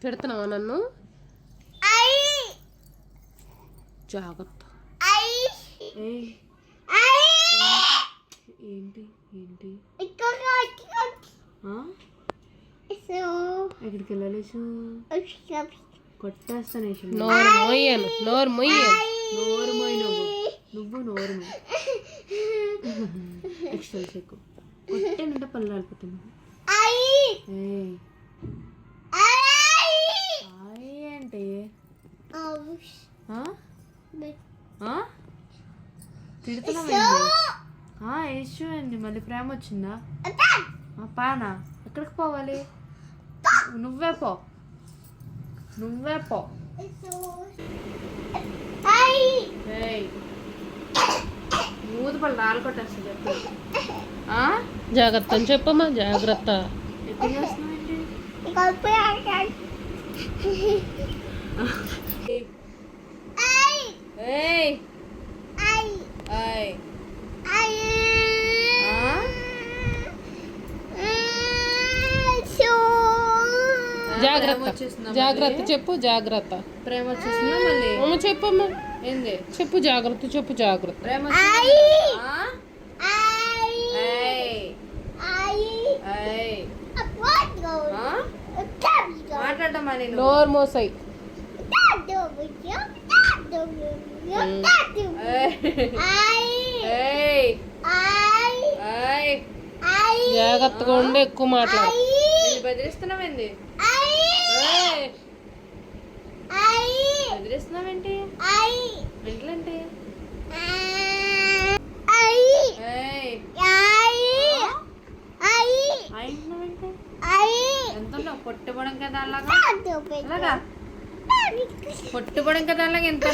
తిడుతున్నావా నన్ను? జాగ్రత్త. ఏంటి ఏంటి ఎక్కడికి వెళ్ళలేసు? కొట్టేస్తానేసి. నోరు మొయ్యను, నోరు మొయ్యను. నోరు మొయ్యి నువ్వు నోరు మొయ్యి. ఎక్స్ట్రా చెక్కు కొట్టేనంటే పళ్ళు రాలిపోతున్నావు. ఏంటి తిడుతున్నావు? ఇష్యూ అండి. మళ్ళీ ప్రేమ వచ్చిందా? పానా ఎక్కడికి పోవాలి? నువ్వే పో, నువ్వే పో. మూదు పళ్ళు రాలు కొట్టేస్తా. చెప్పు. జాగ్రత్త అని చెప్పమ్మా. జాగ్రత్త. ఎక్కడ చేస్తున్నావు? జాగ్రత్త జాగ్రత్త చెప్పు. జాగ్రత్త. ప్రేమ వచ్చేసిందా మళ్ళీ? అమ్మ చెప్పమ్మా. ఏంది చెప్పు? జాగ్రత్త చెప్పు. జాగ్రత్త. ప్రేమ మాట్లాడమ్మా. నేను నోరు మోసాయి. జాగ్రత్తగా ఉండి ఎక్కువ మాట్లాడు. బెదిరిస్తున్నావేంటి? బెదిరిస్తున్నావేంటి? ఏంటంటే ఎంత పొట్టుబడం కదా అలాగా, అలాగా పొట్టుబడం కదా అలాగా ఎంత